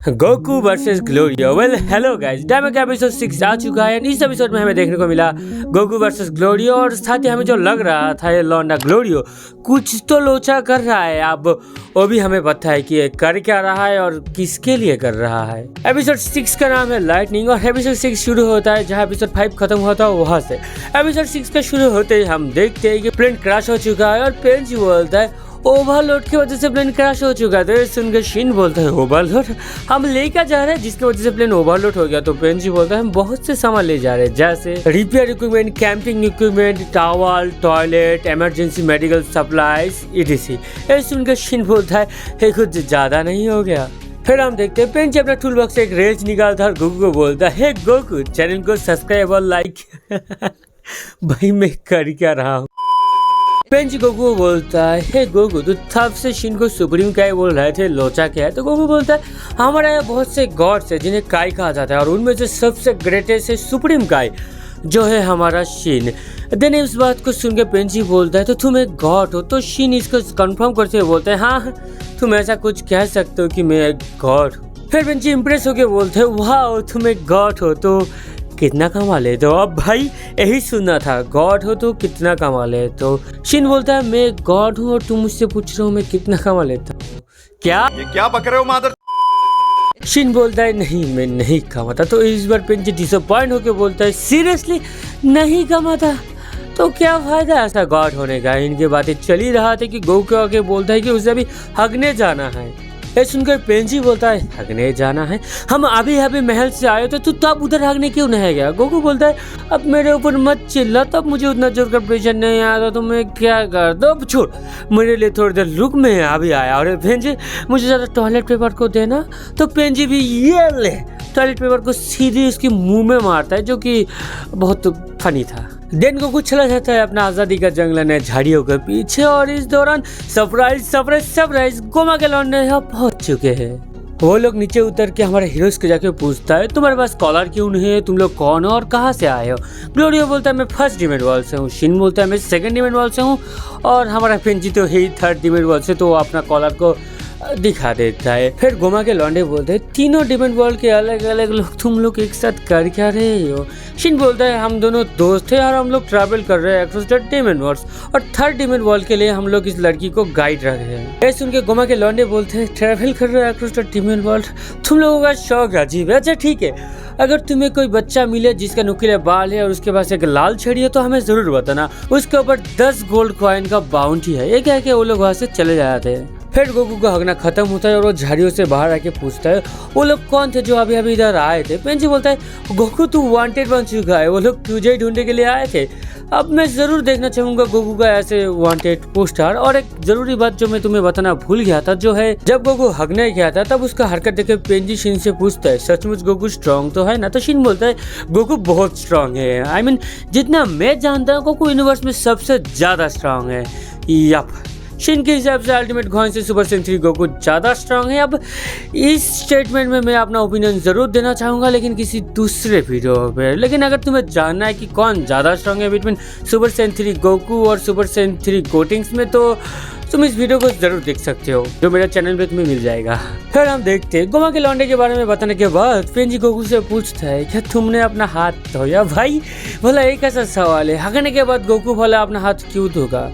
Goku versus Glorio. Well hello guys, diamond का episode 6 आ चुका है। इस एपिसोड में हमें देखने को मिला गोकू वर्सेस ग्लोरियो और साथ ही हमें जो लग रहा था ये लौंडा ग्लोरियो कुछ तो लोचा कर रहा है। अब वो भी हमें पता है कि ये कर क्या रहा है और किसके लिए कर रहा है। एपिसोड 6 का नाम है लाइटनिंग और एपिसोड 6 शुरू होता है जहाँ एपिसोड 5 खत्म हुआ था वहाँ से। एपिसोड 6 का शुरू होते ही हम देखते हैं कि प्लेन क्रैश हो चुका है और पेंजी बोलता है ओवरलोड की वजह से प्लेन क्रैश हो चुका था। सुनकर शिन बोलता है ओवरलोड हम लेकर जा रहे हैं जिसकी वजह से प्लेन ओवरलोड हो गया। तो पेंजी बोलता है हम बहुत से सामान ले जा रहे हैं जैसे repair equipment, camping equipment, towel, toilet, emergency medical supplies etc। ये सुनकर शिन बोलता है ये कुछ ज्यादा नहीं हो गया। फिर हम देखते हैं पेंजी अपना टूल बॉक्स से एक रेंच निकालता है और गोकू को बोलता है गोकू चैनल को सब्सक्राइब और लाइक भाई मैं कर क्या रहा हूँ। पेंजी गोकू को बोलता है हे गोकू तू तब से शिन को सुप्रीम काई बोल रहे थे लोचा क्या है। तो गोकू बोलता है हमारे यहाँ बहुत से गॉड्स है जिन्हें काई कहा जाता है और उनमें से सबसे ग्रेटेस्ट है सुप्रीम काई जो है हमारा शिन। देन इस बात को सुन के पेंजी बोलता है तो तुम एक गॉड हो। तो शिन इसको कंफर्म करते हुए बोलते हैं हाँ तुम ऐसा कुछ कह सकते हो कि मैं एक गॉड हूँ। फिर पेंजी इम्प्रेस होकर बोलते हैं वाह तुम एक गॉड हो तो कितना कमा लेते हो। अब भाई यही सुनना था गॉड हो तो कितना कमा लेते हो। शिन बोलता है मैं गॉड हूँ और तुम मुझसे पूछ रहे हो मैं कितना कमा लेता हूँ। क्या बक रहे हो मादर। शिन बोलता है नहीं मैं नहीं कमाता। तो इस बार पेंजी डिसअपॉइंट होकर बोलता है सीरियसली नहीं कमाता तो क्या फायदा ऐसा गॉड होने का। इनकी बातें चल ही रहा था कि गोकू आके बोलता है कि उसे अभी हगने जाना है। ये सुनकर पेंजी बोलता है हगने जाना है हम अभी अभी महल से आए तो तू तब उधर हगने क्यों नहीं गया। गोकू बोलता है अब मेरे ऊपर मत चिल्ला तब मुझे उतना जोर का प्रेशर नहीं आया था तो मैं क्या कर दो छोड़ मेरे लिए थोड़ी देर रुक मैं अभी आया। और पेंजी मुझे ज़्यादा टॉयलेट पेपर को देना। तो पेंजी भी ये ले टॉयलेट पेपर को सीधे उसके मुंह में मारता है जो कि बहुत फनी था। देन गोकू चला जाता है अपना आज़ादी का जंग लेने झाड़ियों के पीछे और इस दौरान सरप्राइज गोमा के लौंडे यहाँ पहुंच चुके हैं। वो लोग नीचे उतर के हमारे हीरोज को जाके पूछता है तुम्हारे पास कॉलर क्यों नहीं है, तुम लोग कौन हो और कहाँ से आए हो। ग्लोरियो बोलता है मैं फर्स्ट डिमेंट वर्ल्ड से हूँ। शिन बोलता है मैं सेकंड डिमेंट वर्ल्ड से हूँ और हमारा पेंजी तो है थर्ड डिमेंट वर्ल्ड से। तो वो अपना कॉलर को दिखा देता है। फिर गोमा के लौंडे बोलते हैं तीनों डिमेंट वर्ल्ड के अलग अलग लोग तुम लोग एक साथ कर क्या रहे हो। शिन बोलता है हम दोनों दोस्त हैं और हम लोग ट्रैवल कर रहे हैं अक्रॉस द डिमेंट वर्ल्ड्स और थर्ड डिमेंट वर्ल्ड के लिए हम लोग इस लड़की को गाइड रहे हैं। ये सुन के गोमा के लौंडे बोलते हैं ट्रैवल कर रहे हैं अक्रॉस द डिमेंट वर्ल्ड तुम लोगों का शौक अजीब है। अच्छा ठीक है अगर तुम्हें कोई बच्चा मिले जिसका नुकीले बाल है और उसके पास एक लाल छड़ी है तो हमें जरूर बताना। उसके ऊपर 10 गोल्ड कॉइन का बाउंटी है। ये कह के वो लोग वहाँ से चले जाते हैं। फिर गोकू का हगना खत्म होता है और वो झाड़ियों से बाहर आके पूछता है वो लोग कौन थे जो अभी अभी इधर आए थे। पेंजी बोलता है गोकू तू वांटेड बन चुका है वो लोग तुझे ही ढूंढने के लिए आए थे। अब मैं जरूर देखना चाहूंगा गोकू का ऐसे वांटेड पोस्टर। और एक जरूरी बात जो मैं तुम्हें बताना भूल गया था जो है जब गोकू हगने गया था तब उसका हरकत देखे पेंजी शिन से पूछता है सचमुच गोकू स्ट्रॉन्ग तो है ना। तो शिन बोलता है गोकू बहुत स्ट्रॉन्ग है। आई मीन जितना मैं जानता हूँ गोकू यूनिवर्स में सबसे ज्यादा स्ट्रॉन्ग है। यप शिन के हिसाब से अल्टीमेट कॉइन से सुपर सेंचुरी गोकू ज़्यादा स्ट्रांग है। अब इस स्टेटमेंट में मैं अपना ओपिनियन ज़रूर देना चाहूँगा लेकिन किसी दूसरे वीडियो पे। लेकिन अगर तुम्हें जानना है कि कौन ज़्यादा स्ट्रांग है बिटवीन सुपर सेंचुरी गोकू और सुपर सेंचुरी गोटिंग्स में तो तुम इस वीडियो को जरूर देख सकते हो जो मेरे चैनल पे तुम्हें मिल जाएगा। फिर हम देखते हैं गोमा के लौंडे के बारे में बताने के बाद पेंजी गोकू से पूछता है क्या तुमने अपना हाथ धोया। भाई बोला एक ऐसा सवाल है हगने के बाद गोकू बोला अपना हाथ क्यों धोगा।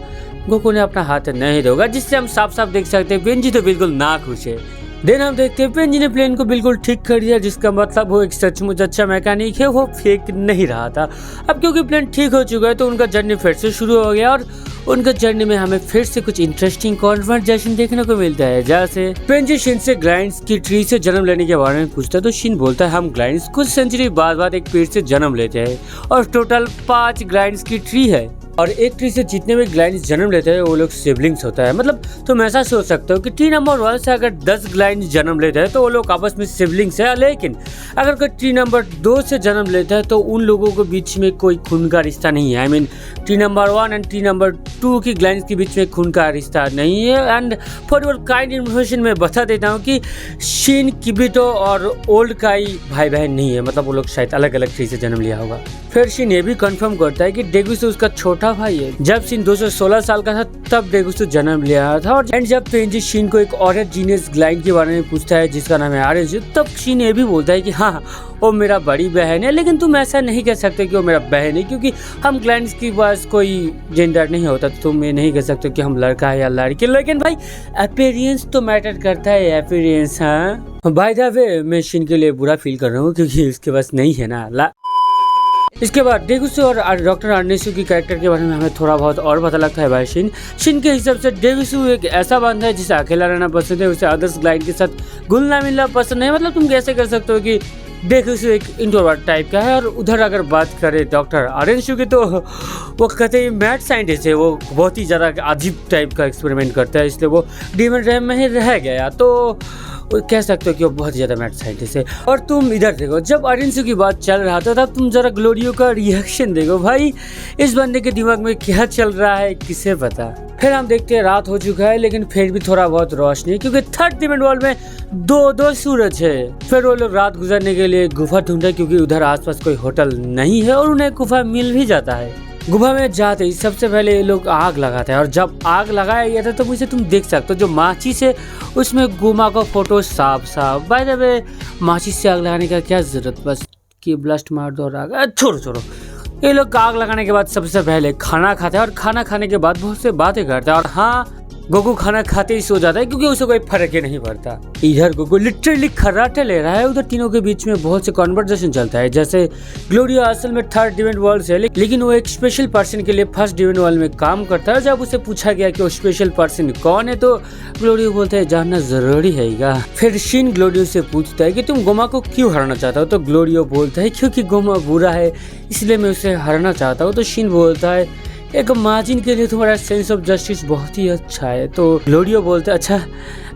गोकू ने अपना हाथ नहीं धोगा जिससे हम साफ साफ देख सकते हैं पेंजी तो बिल्कुल ना खुश है। देन हम देखते हैं पेंजी ने प्लेन को बिल्कुल ठीक कर दिया जिसका मतलब वो एक सचमुच अच्छा मैकेनिक है वो फेक नहीं रहा था। अब क्योंकि प्लेन ठीक हो चुका है तो उनका जर्नी फिर से शुरू हो गया और उनका जर्नी में हमें फिर से कुछ इंटरेस्टिंग कॉन्वर्सेशन देखने को मिलता है। जैसे पेंजी शिन से ग्लाइंड्स की ट्री से जन्म लेने के बारे में पूछता है तो शिन बोलता है हम ग्लाइंड्स कुछ सेंचुरी बाद एक पेड़ से जन्म लेते हैं और टोटल 5 ग्लाइंड्स की ट्री है और एक ट्री से जितने भी ग्लाइंड्स जन्म लेते हैं वो लोग सिबलिंग्स होता है। मतलब तुम ऐसा सोच सकते हो कि ट्री नंबर 1 से अगर 10 ग्लाइंड्स जन्म लेते हैं तो वो लोग आपस में सिबलिंग्स है। लेकिन अगर कोई ट्री नंबर 2 से जन्म लेता है तो उन लोगों के बीच में कोई खून का रिश्ता नहीं है। I mean tree number 1 and tree number 2 की ग्लाइंड्स के बीच में खून का रिश्ता नहीं है। And for your kind information मैं बता देता हूँ कि शिन, किबिटो और ओल्ड काई भाई बहन नहीं है। मतलब वो लोग शायद अलग अलग ट्री से जन्म लिया होगा। फिर शिन ये भी कंफर्म करता है कि डेगुसु उसका छोटा भाई है। जब शिन 216 साल का था तब डेगुसु जन्म लिया था। और जब पेंजी शिन को एक और जीनियस ग्लाइड के बारे में पूछता है जिसका नाम है आरेंज, तब शिन ये भी बोलता है कि हाँ वो मेरा बड़ी बहन है, लेकिन तुम ऐसा नहीं कह सकते कि वो मेरा बहन है, क्योंकि हम ग्लाइड्स के पास कोई जेंडर नहीं होता, तो तुम ये नहीं कह सकते कि हम लड़का है या लड़की। लेकिन भाई अपीयरेंस तो मैटर करता है, अपीयरेंस। हाँ बाय द वे मैं शिन के लिए बुरा फील कर रहा हूँ क्योंकि उसके पास नहीं है ना। इसके बाद डेगुसु और डॉक्टर अर्नेसु की कैरेक्टर के बारे में हमें थोड़ा बहुत और पता लगता है भाई। शिन के हिसाब से डेगुसु एक ऐसा बंदा है जिसे अकेला रहना पसंद है, उसे अदर्स ग्लाइड के साथ घुलना मिलना पसंद है। मतलब तुम कैसे कर सकते हो कि डेगुसु एक इंट्रोवर्ट टाइप का है। और उधर अगर बात करें डॉक्टर अर्नेसु की, तो वो कहते हैं मैथ साइंटिस्ट है, वो बहुत ही ज़्यादा अजीब टाइप का एक्सपेरिमेंट करता है, इसलिए वो डीमन रैम में ही रह गया। तो कह सकते हो कि वो बहुत ज़्यादा मैथ साइंटिस्ट है। और तुम इधर देखो, जब अर्नेसु की बात चल रहा था तब तुम जरा ग्लोरियो का रिएक्शन देखो भाई, इस बंदे के दिमाग में क्या चल रहा है किसे पता। फिर हम देखते हैं रात हो चुका है, लेकिन फिर भी थोड़ा बहुत रोशनी है क्योंकि थर्ड डिमेंट वर्ल्ड में दो सूरज है। फिर वो लोग रात गुजरने के लिए गुफा ढूंढते हैं क्योंकि उधर आसपास कोई होटल नहीं है, और उन्हें गुफा मिल भी जाता है। गुफा में जाते ही सबसे पहले ये लोग आग लगाते हैं, और जब आग लगाया गया था तो मुझे तुम देख सकते हो जो माचिस है उसमें गुमा का फोटो साफ। बाय द वे माचिस से आग लगाने का क्या जरूरत, बस कि ब्लास्ट मार दो और आग। छोड़ो ये लोग आग लगाने के बाद सबसे पहले खाना खाते हैं, और खाना खाने के बाद बहुत से बातें करते हैं। और हाँ गोकू खाना खाते ही सो जाता है क्योंकि उसे कोई फर्क ही नहीं पड़ता। इधर गोकू लिटरली खर्राटे ले रहा है, उधर तीनों के बीच में बहुत से कॉन्वर्सेशन चलता है। जैसे ग्लोरियो असल में थर्ड डिमेंट वर्ल्ड से, लेकिन वो एक स्पेशल पर्सन के लिए फर्स्ट डिमेंट वर्ल्ड में काम करता है। जब उसे पूछा गया कि वो स्पेशल पर्सन कौन है, तो ग्लोरियो बोलता है जानना जरूरी है। फिर शिन ग्लोरियो से पूछता है कि तुम गोमा को क्यों हराना चाहता हो, तो ग्लोरियो बोलता है क्योंकि गोमा बुरा है इसलिए मैं उसे हराना चाहता हूँ। तो शिन बोलता है एक मार्जिन के लिए तुम्हारा सेंस ऑफ जस्टिस बहुत ही अच्छा है। तो ग्लोरियो बोलते हैं अच्छा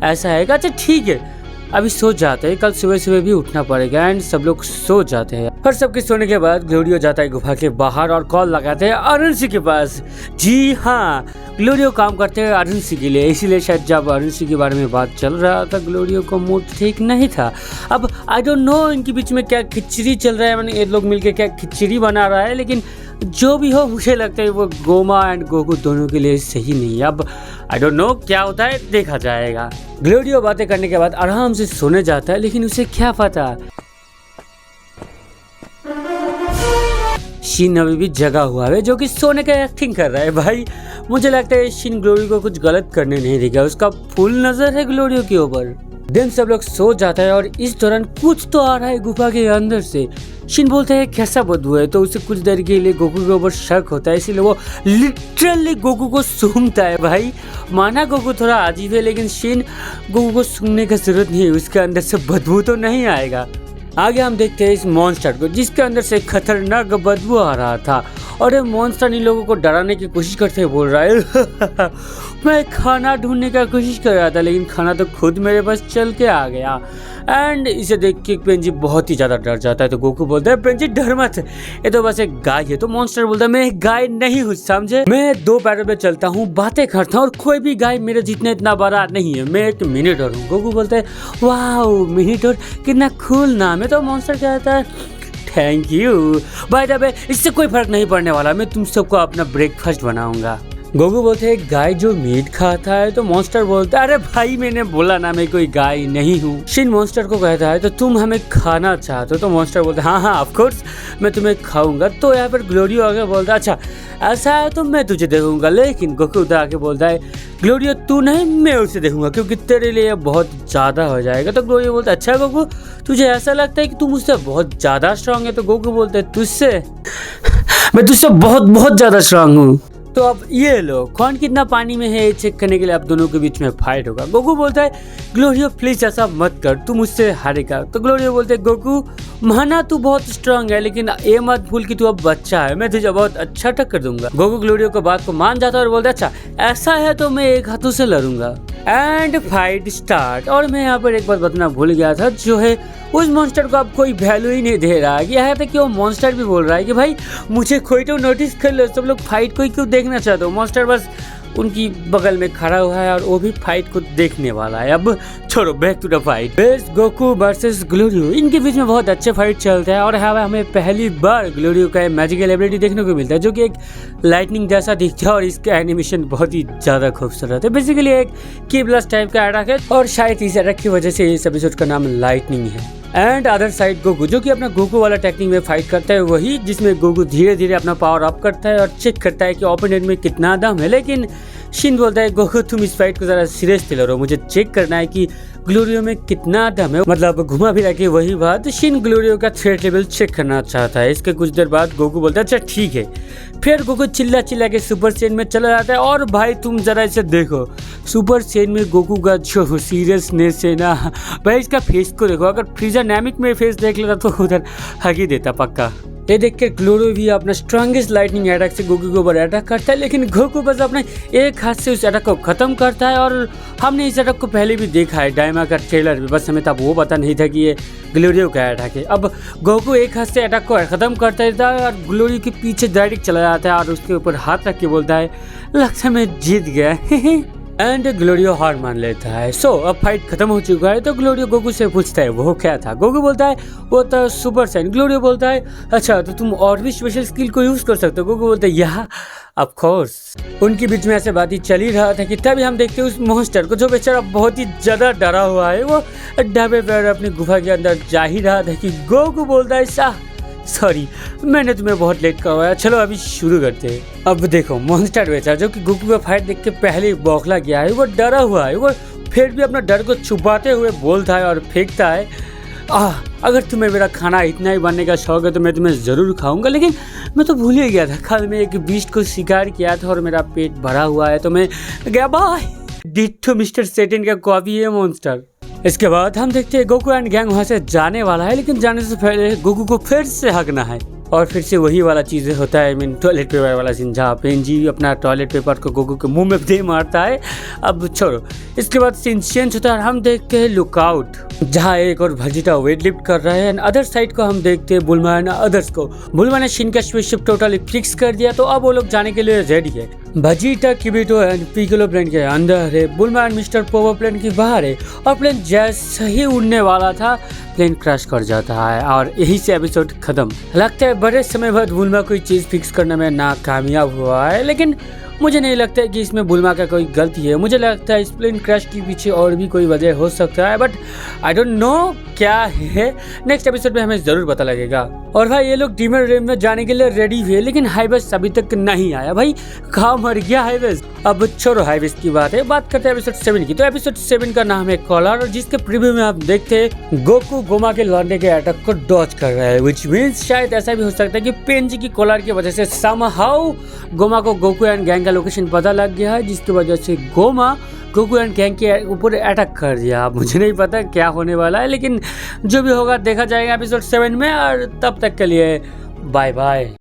ऐसा है, अच्छा ठीक है अभी सो जाते हैं, कल सुबह सुबह भी उठना पड़ेगा। एंड सब लोग सो जाते हैं। और सबके सोने के बाद ग्लोरियो जाता है गुफा के बाहर और कॉल लगाते हैं अर्नेसु के पास। जी हाँ ग्लोरियो काम करते हैं अर्नेसु के लिए, इसीलिए शायद जब अर्नेसु के बारे में बात चल रहा था ग्लोरियो को मूड ठीक नहीं था। अब आई डोंट नो इनके बीच में क्या खिचड़ी चल रहा है, मैंने ये लोग मिलके क्या खिचड़ी बना रहा है, लेकिन जो भी हो मुझे लगता है वो गोमा एंड गोकू दोनों के लिए सही नहीं है। अब आई डोंट नो क्या होता है, देखा जाएगा। ग्लोरियो बातें करने के बाद आराम से सोने जाता है, लेकिन उसे क्या पता शिन अभी भी जगा हुआ है जो कि सोने का एक्टिंग कर रहा है। भाई मुझे लगता है शिन ग्लोरियो को कुछ गलत करने नहीं देगा, उसका फुल नजर है ग्लोरियो के ऊपर। दिन सब लोग सो जाता है और इस दौरान कुछ तो आ रहा है गुफा के अंदर से। शिन बोलता है कैसा बदबू है, तो उसे कुछ देर के लिए गोकू के ऊपर शक होता है, इसीलिए वो लिटरली गोकू को सूंघता है। भाई माना गोकू थोड़ा अजीब है, लेकिन शिन गोकू को सूंघने का जरूरत नहीं है, उसके अंदर से बदबू तो नहीं आएगा। आगे हम देखते हैं इस मॉन्स्टर को जिसके अंदर से खतरनाक बदबू आ रहा था, और ये मॉन्स्टर इन लोगों को डराने की कोशिश करते हुए बोल रहा है मैं खाना ढूंढने का कोशिश कर रहा था, लेकिन खाना तो खुद मेरे पास चल के आ गया। एंड इसे देख के पेंजी बहुत ही ज़्यादा डर जाता है। तो गोकू बोलता है पेंजी डर मत, ये तो बस एक गाय है। तो मॉन्स्टर बोलता है मैं एक गाय नहीं हूँ समझे, मैं दो पैरों पे चलता हूँ, बातें करता हूँ, और कोई भी गाय मेरे जितने इतना बड़ा नहीं है, मैं एक मिनीटोर हूँ। गोकू बोलता है वाह मिनीटोर कितना कूल नाम है। तो मॉन्स्टर कहता है thank you, by the way इससे कोई फर्क नहीं पड़ने वाला, मैं तुम सबको अपना ब्रेकफास्ट बनाऊंगा। गोकू बोलते हैं गाय जो मीट खाता है। तो मॉन्स्टर बोलता है अरे भाई मैंने बोला ना मैं कोई गाय नहीं हूँ। शिन मॉन्स्टर को कहता है तो तुम हमें खाना चाहते हो। तो मॉन्स्टर बोलता है हाँ ऑफ कोर्स मैं तुम्हें खाऊंगा। तो यहाँ पर ग्लोरियो आगे बोलता है अच्छा ऐसा है तो मैं तुझे देखूंगा, लेकिन गोकू उधर आके बोलता है ग्लोरियो तू नहीं मैं उसे देखूंगा क्योंकि तेरे लिए बहुत ज़्यादा हो जाएगा। तो ग्लोरियो बोलता है अच्छा गोकू तुझे ऐसा लगता है कि तू मुझसे बहुत ज़्यादा स्ट्रांग है। तो गोकू बोलता है तुझसे मैं तुझसे बहुत ज़्यादा स्ट्रांग हूँ। तो अब ये लो कौन कितना पानी में है चेक करने के लिए आप दोनों के बीच में फाइट होगा। गोकू बोलता है ग्लोरियो प्लीज ऐसा मत कर तू मुझसे हारेगा। तो ग्लोरियो बोलते है गोकू माना तू बहुत स्ट्रांग है, लेकिन ये मत भूल कि तू अब बच्चा है, मैं तुझे बहुत अच्छा टक्कर दूंगा। गोकू ग्लोरियो को बात को मान जाता है और बोलता है अच्छा ऐसा है तो मैं एक हाथों से लड़ूंगा। And fight start. और मैं यहाँ पर एक बात बताना भूल गया था, जो है उस मॉन्स्टर को अब कोई वैल्यू ही नहीं दे रहा है। यहाँ तक कि वो मॉन्स्टर भी बोल रहा है कि भाई मुझे कोई तो नोटिस कर लो, सब लोग फाइट को ही क्यों देखना चाहते हो। मॉन्स्टर बस उनकी बगल में खड़ा हुआ है और वो भी फाइट को देखने वाला है। अब छोड़ो, back to the fight. Base Goku versus Glorio, इनके बीच में बहुत अच्छे फाइट चलता है और हमें पहली बार ग्लोरियो का मैजिकल एबिलिटी देखने को मिलता है जो कि एक लाइटनिंग जैसा दिखता है और इसका एनिमेशन बहुत ही ज़्यादा खूबसूरत है। बेसिकली एक की प्लस टाइप का अटैक है और शायद इस अटैक की वजह से इस एपिसोड का नाम लाइटनिंग है। एंड अदर साइड गोकू, जो कि अपना गोकू वाला टेक्निक में फाइट करता है, वही जिसमें गोकू धीरे धीरे अपना पावर अप करता है और चेक करता है कि ओपोनेंट में कितना दम है। लेकिन शिन बोलता है गोकू तुम इस फाइट को ज़रा सीरियसली लो, मुझे चेक करना है कि ग्लोरियो में कितना दम है। मतलब घुमा फिरा के वही बात, शिन ग्लोरियो का थ्रेट लेवल चेक करना चाहता है। इसके कुछ देर बाद गोकू बोलता है अच्छा ठीक है। फिर गोकू चिल्ला चिल्ला के सुपर सेन में चला जाता है और भाई तुम जरा इसे देखो, सुपर सेन में गोकू का जो सीरियसनेस है ना भाई, इसका फेस को देखो। अगर फ्रीजर डायनामिक में फेस देख लेता तो उधर हग ही देता पक्का। ये देख के ग्लोरियो भी अपना स्ट्रॉन्गेस्ट लाइटनिंग अटैक से गोकू के ऊपर अटैक करता है, लेकिन गोकू बस अपने एक हाथ से उस अटैक को खत्म करता है। और हमने इस अटैक को पहले भी देखा है डायमा का ट्रेलर में, बस हमें तब वो पता नहीं था कि ये ग्लोरियो का अटैक है। अब गोकू एक हाथ से अटैक को खत्म करता है और ग्लोरियो के पीछे डायरेक्ट चला जाता है और उसके ऊपर हाथ रख के बोलता है लगता है मैं जीत गया एंड ग्लोरियो हार मान लेता है। सो अब फाइट खत्म हो चुका है तो ग्लोरियो गोकू से पूछता है वो क्या था। गोकू बोलता है वो तो सुपर साइन। ग्लोरियो बोलता है अच्छा तो तुम और भी स्पेशल स्किल को यूज कर सकते हो। गोकू बोलता है या ऑफ कोर्स। उनके बीच में ऐसे बात ही चल ही रहा था कि तभी हम देखते हैं उस मॉन्स्टर को जो बेचारा बहुत ही ज्यादा डरा हुआ है, वो ढाबे पर अपनी गुफा के अंदर जा ही रहा था कि गोकू बोलता है सॉरी मैंने तुम्हें बहुत लेट करवाया, चलो अभी शुरू करते हैं। अब देखो मॉन्स्टर बेचारा जो कि गोकू का फाइट देख के पहले ही बौखला गया है, वो डरा हुआ है, वो फिर भी अपना डर को छुपाते हुए बोलता है और फेंकता है अगर तुम्हें मेरा खाना इतना ही बनने का शौक है तो मैं तुम्हें ज़रूर खाऊंगा, लेकिन मैं तो भूल ही गया था कल मैं एक बीस्ट को शिकार किया था और मेरा पेट भरा हुआ है तो मैं गया बाय। डिट्टो मिस्टर सेटन का कॉपी है मॉन्स्टर। इसके बाद हम देखते हैं गोकू एंड गैंग वहाँ से जाने वाला है, लेकिन जाने से पहले गोकू को फिर से हगना है और फिर से वही वाला चीज़ होता है। टॉयलेट पेपर वाला सीन जहाँ पेंजी अपना टॉयलेट पेपर को गोकू के मुंह में दे मारता है। अब छोड़ो, इसके बाद सीन चेंज होता है और हम देखते हैं लुकआउट जहाँ एक और वेजिटा वेट लिफ्ट कर रहे हैं। अदर साइड को हम देखते हैं बुल्मा एंड अदर्स को। बुल्मा ने शिन का स्पेसशिप टोटली फिक्स कर दिया तो अब वो लोग जाने के लिए रेडी है। Vegeta Kibito and Piccolo plane के अंदर है, Bulma and mister Popo plane के बाहर है और प्लेन जैसे ही उड़ने वाला था प्लेन क्रैश कर जाता है और यही से एपिसोड खत्म। लगता है बड़े समय बाद बुल्मा कोई चीज़ फिक्स करने में नाकामयाब हुआ है, लेकिन मुझे नहीं लगता है कि इसमें बुल्मा का कोई गलती है। मुझे लगता है इस प्लेन क्रैश के पीछे और भी कोई वजह हो सकता है, बट आई डोंट नो क्या है। नेक्स्ट एपिसोड में हमें ज़रूर पता लगेगा। और भाई ये लोग डीमन रेम में जाने के लिए रेडी हुए, लेकिन हाईवेस अभी तक नहीं आया। भाई कहाँ मर गया हाईवेस। अब छोड़ो हाईवेस की बात है, बात करते हैं एपिसोड 7 की। तो एपिसोड 7 का नाम है कॉलर, जिसके प्रीव्यू में आप देखते हैं गोकू गोमा के लौंडे के अटैक को डॉज कर रहा है, विच मीन्स शायद ऐसा भी हो सकता है कि पेंजी की कॉलर की वजह से समहाउ गोमा को गोकू एंड गैंग का लोकेशन पता लग गया है, जिसकी वजह से गोमा गोकू एंड गैंग के ऊपर अटैक कर दिया। मुझे नहीं पता क्या होने वाला है, लेकिन जो भी होगा देखा जाएगा एपिसोड 7 में। और तब तक के लिए बाय बाय।